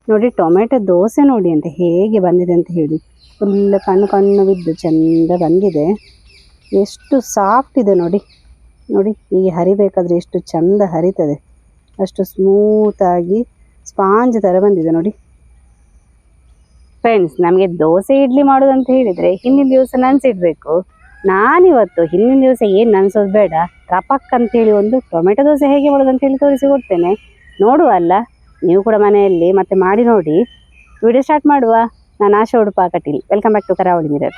ನೋಡಿ ಟೊಮೆಟೊ ದೋಸೆ ನೋಡಿ ಅಂತ ಹೇಗೆ ಬಂದಿದೆ ಅಂತ ಹೇಳಿ. ಫುಲ್ ಕಣ್ಣು ಬಿದ್ದು ಚೆಂದ ಬಂದಿದೆ. ಎಷ್ಟು ಸಾಫ್ಟ್ ಇದೆ ನೋಡಿ. ನೋಡಿ ಹೀಗೆ ಹರಿಬೇಕಾದ್ರೆ ಎಷ್ಟು ಚೆಂದ ಹರಿತದೆ. ಅಷ್ಟು ಸ್ಮೂತಾಗಿ ಸ್ಪಾಂಜ್ ಥರ ಬಂದಿದೆ ನೋಡಿ. ಫ್ರೆಂಡ್ಸ್, ನಮಗೆ ದೋಸೆ ಇಡ್ಲಿ ಮಾಡೋದಂತ ಹೇಳಿದರೆ ಹಿಂದಿನ ದಿವಸ ನೆನೆಸಿಡ್ಬೇಕು. ನಾನಿವತ್ತು ಹಿಂದಿನ ದಿವಸ ಏನು ನೆನೆಸೋದು ಬೇಡ, ಕಪಕ್ ಅಂತೇಳಿ ಒಂದು ಟೊಮೆಟೊ ದೋಸೆ ಹೇಗೆ ಮಾಡೋದು ಅಂತೇಳಿ ತೋರಿಸಿಕೊಡ್ತೇನೆ. ನೋಡುವ ಅಲ್ಲ, ನೀವು ಕೂಡ ಮನೆಯಲ್ಲಿ ಮತ್ತೆ ಮಾಡಿ ನೋಡಿ. ವಿಡಿಯೋ ಸ್ಟಾರ್ಟ್ ಮಾಡುವ. ನಾನು Asha Udupa Kateel. Welcome back to Karavali mirror.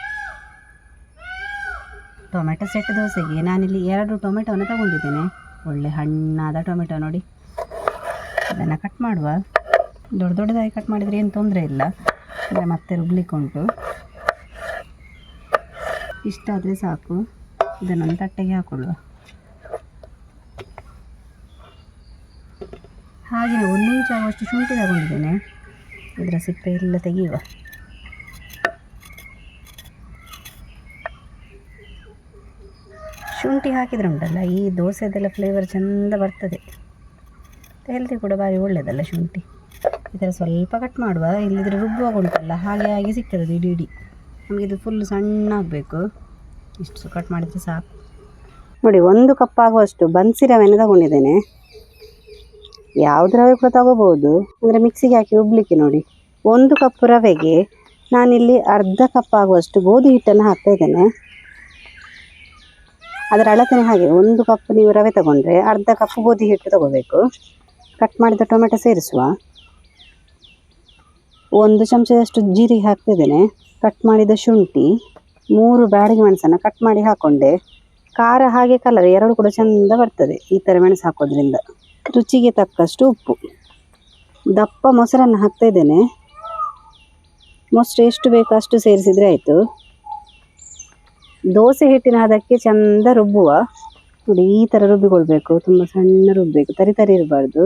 Tomato set ದೋಸೆಗೆ ನಾನಿಲ್ಲಿ 2 ಟೊಮೆಟೊವನ್ನು ತಗೊಂಡಿದ್ದೇನೆ. ಒಳ್ಳೆ ಹಣ್ಣಾದ ಟೊಮೆಟೊ ನೋಡಿ. ಅದನ್ನು ಕಟ್ ಮಾಡುವ. ದೊಡ್ಡದಾಗಿ ಕಟ್ ಮಾಡಿದರೆ ಏನು ತೊಂದರೆ ಇಲ್ಲ, ಮತ್ತೆ ರುಬ್ಲಿಕ್ಕುಂಟು. ಇಷ್ಟಾದರೆ ಸಾಕು. ಇದನ್ನೊಂದು ತಟ್ಟೆಗೆ ಹಾಕೊಳ್ಳುವ. ಹಾಗೆ 1 ಇಂಚ್ ಆಗುವಷ್ಟು ಶುಂಠಿ ತಗೊಂಡಿದ್ದೇನೆ. ಇದರ ಸಿಪ್ಪೆ ಎಲ್ಲ ತೆಗೆಯುವ. ಶುಂಠಿ ಹಾಕಿದ್ರೆ ಉಂಟಲ್ಲ, ಈ ದೋಸೆದೆಲ್ಲ ಫ್ಲೇವರ್ ಚೆಂದ ಬರ್ತದೆ. ಹೆಲ್ತಿ ಕೂಡ ಭಾರಿ ಒಳ್ಳೆಯದಲ್ಲ ಶುಂಠಿ. ಈ ಥರ ಸ್ವಲ್ಪ ಕಟ್ ಮಾಡುವ. ಇಲ್ಲಿದ್ರೆ ರುಬ್ಬುವಾಗ ಉಂಟಲ್ಲ ಹಾಗೆ ಸಿಗ್ತದೆ ಇಡೀ. ನಮಗೆ ಇದು ಫುಲ್ ಸಣ್ಣ ಆಗಬೇಕು. ಇಷ್ಟು ಕಟ್ ಮಾಡಿದರೆ ಸಾಕು. ನೋಡಿ 1 ಕಪ್ ಆಗುವಷ್ಟು ಬನ್ಸಿ ರವೆನ ತಗೊಂಡಿದ್ದೇನೆ. ಯಾವ್ದು ರವೆ ಕೂಡ ತಗೋಬಹುದು, ಅಂದರೆ ಮಿಕ್ಸಿಗೆ ಹಾಕಿ ರುಬ್ಲಿಕ್ಕೆ. ನೋಡಿ 1 ಕಪ್ ರವೆಗೆ ನಾನಿಲ್ಲಿ ಅರ್ಧ ಕಪ್ ಆಗುವಷ್ಟು ಗೋಧಿ ಹಿಟ್ಟನ್ನು ಹಾಕ್ತಾ ಇದ್ದೇನೆ. ಅದರ ಅಳತೆನೇ ಹಾಗೆ. 1 ಕಪ್ ನೀವು ರವೆ ತಗೊಂಡ್ರೆ ಅರ್ಧ ಕಪ್ ಗೋಧಿ ಹಿಟ್ಟು ತಗೋಬೇಕು. ಕಟ್ ಮಾಡಿದ ಟೊಮೆಟೊ ಸೇರಿಸುವ. 1 ಚಮಚದಷ್ಟು ಜೀರಿಗೆ ಹಾಕ್ತಿದ್ದೇನೆ. ಕಟ್ ಮಾಡಿದ ಶುಂಠಿ, 3 ಬ್ಯಾಡಗಿ ಮೆಣಸನ್ನು ಕಟ್ ಮಾಡಿ ಹಾಕ್ಕೊಂಡೆ. ಖಾರ ಹಾಗೆ ಕಲರ್ 2 ಕೂಡ ಚೆಂದ ಬರ್ತದೆ ಈ ಥರ ಮೆಣಸು ಹಾಕೋದ್ರಿಂದ. ರುಚಿಗೆ ತಕ್ಕಷ್ಟು ಉಪ್ಪು. ದಪ್ಪ ಮೊಸರನ್ನು ಹಾಕ್ತಾ ಇದ್ದೇನೆ. ಮೊಸರು ಎಷ್ಟು ಬೇಕೋ ಅಷ್ಟು ಸೇರಿಸಿದರೆ ಆಯಿತು. ದೋಸೆ ಹಿಟ್ಟಿನ ಅದಕ್ಕೆ ಚೆಂದ ರುಬ್ಬುವ. ನೋಡಿ ಈ ಥರ ರುಬ್ಬಿಕೊಳ್ಬೇಕು. ತುಂಬ ಸಣ್ಣ ರುಬ್ಬಬೇಕು, ತರಿ ಇರಬಾರ್ದು.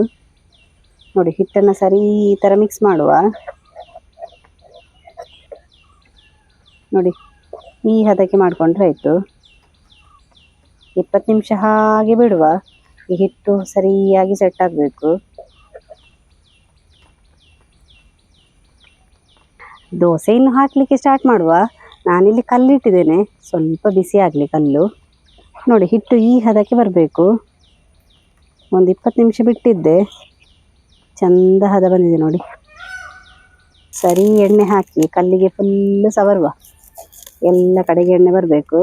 ನೋಡಿ ಹಿಟ್ಟನ್ನು ಸರಿ ಈ ಥರ ಮಿಕ್ಸ್ ಮಾಡುವ. ನೋಡಿ ಈ ಹದಕ್ಕೆ ಮಾಡಿಕೊಂಡ್ರೆ ಆಯಿತು. 20 ನಿಮಿಷ ಹಾಗೆ ಬಿಡುವ. ಈ ಹಿಟ್ಟು ಸರಿಯಾಗಿ ಸೆಟ್ ಆಗಬೇಕು. ದೋಸೆ ಇನ್ನು ಹಾಕಲಿಕ್ಕೆ ಸ್ಟಾರ್ಟ್ ಮಾಡುವ. ನಾನಿಲ್ಲಿ ಕಲ್ಲಿಟ್ಟಿದ್ದೇನೆ, ಸ್ವಲ್ಪ ಬಿಸಿ ಆಗಲಿ ಕಲ್ಲು. ನೋಡಿ ಹಿಟ್ಟು ಈ ಹದಕ್ಕೆ ಬರಬೇಕು. ಒಂದು 20 ನಿಮಿಷ ಬಿಟ್ಟಿದ್ದೆ, ಚೆಂದ ಹದ ಬಂದಿದೆ ನೋಡಿ. ಸರಿ ಎಣ್ಣೆ ಹಾಕಿ ಕಲ್ಲಿಗೆ ಫುಲ್ಲು ಸವರುವ. ಎಲ್ಲ ಕಡೆಗೆ ಎಣ್ಣೆ ಬರಬೇಕು.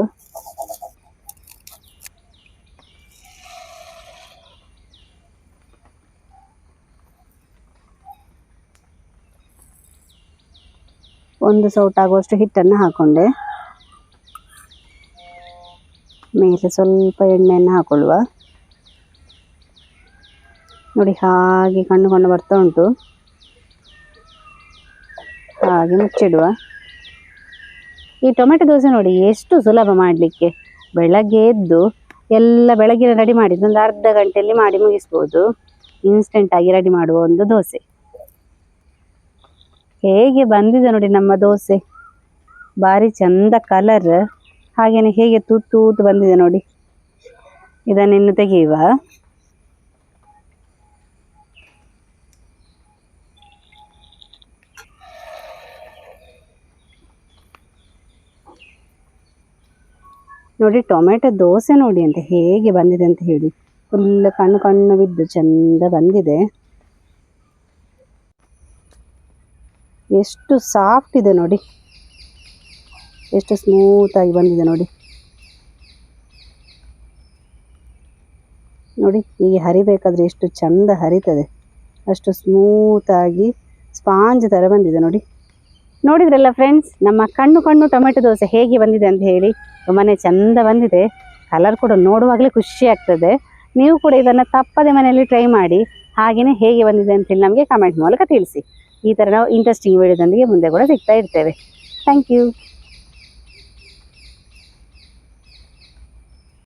ಒಂದು ಸೌಟ್ ಆಗುವಷ್ಟು ಹಿಟ್ಟನ್ನು ಹಾಕೊಂಡೆ. ಮೇಲೆ ಸ್ವಲ್ಪ ಎಣ್ಣೆಯನ್ನು ಹಾಕೊಳ್ಳುವ. ನೋಡಿ ಹಾಗೆ ಕಣ್ಣು ಬರ್ತಾ ಉಂಟು. ಹಾಗೆ ಮುಚ್ಚಿಡುವ. ಈ ಟೊಮೆಟೊ ದೋಸೆ ನೋಡಿ ಎಷ್ಟು ಸುಲಭ ಮಾಡಲಿಕ್ಕೆ. ಬೆಳಗ್ಗೆ ಎದ್ದು ಎಲ್ಲ ಬೆಳಗ್ಗೆ ರೆಡಿ ಮಾಡಿದ್ದು ಒಂದು ಅರ್ಧ ಗಂಟೆಯಲ್ಲಿ ಮಾಡಿ ಮುಗಿಸ್ಬೋದು. ಇನ್ಸ್ಟೆಂಟಾಗಿ ರೆಡಿ ಮಾಡುವ ಒಂದು ದೋಸೆ. ಹೇಗೆ ಬಂದಿದೆ ನೋಡಿ ನಮ್ಮ ದೋಸೆ. ಭಾರಿ ಚಂದ ಕಲರ್, ಹಾಗೆಯೇ ಹೇಗೆ ತೂತು ಬಂದಿದೆ ನೋಡಿ. ಇದನ್ನಿನ್ನು ತೆಗೆಯುವ. ನೋಡಿ ಟೊಮೆಟೊ ದೋಸೆ ನೋಡಿ ಅಂತ ಹೇಗೆ ಬಂದಿದೆ ಅಂತ ಹೇಳಿ. ಫುಲ್ ಕಣ್ಣು ಬಿದ್ದು ಚೆಂದ ಬಂದಿದೆ. ಎಷ್ಟು ಸಾಫ್ಟ್ ಇದೆ ನೋಡಿ, ಎಷ್ಟು ಸ್ಮೂತಾಗಿ ಬಂದಿದೆ ನೋಡಿ. ನೋಡಿ ಹೀಗೆ ಹರಿಬೇಕಾದ್ರೆ ಎಷ್ಟು ಚೆಂದ ಹರಿತದೆ. ಅಷ್ಟು ಸ್ಮೂತಾಗಿ ಸ್ಪಾಂಜ್ ಥರ ಬಂದಿದೆ ನೋಡಿ. ನೋಡಿದ್ರಲ್ಲ ಫ್ರೆಂಡ್ಸ್, ನಮ್ಮ ಕಣ್ಣು ಟೊಮೆಟೊ ದೋಸೆ ಹೇಗೆ ಬಂದಿದೆ ಅಂತ ಹೇಳಿ. ತುಂಬಾ ಚೆಂದ ಬಂದಿದೆ. ಕಲರ್ ಕೂಡ ನೋಡುವಾಗಲೇ ಖುಷಿ ಆಗ್ತದೆ. ನೀವು ಕೂಡ ಇದನ್ನು ತಪ್ಪದೆ ಮನೆಯಲ್ಲಿ ಟ್ರೈ ಮಾಡಿ. ಹಾಗೆಯೇ ಹೇಗೆ ಬಂದಿದೆ ಅಂತೇಳಿ ನಮಗೆ ಕಮೆಂಟ್ ಮೂಲಕ ತಿಳಿಸಿ. ಈ ಥರ ನಾವು ಇಂಟ್ರೆಸ್ಟಿಂಗ್ ವಿಡಿಯೋದೊಂದಿಗೆ ಮುಂದೆ ಕೂಡ ಸಿಗ್ತಾ ಇರ್ತೇವೆ. Thank you.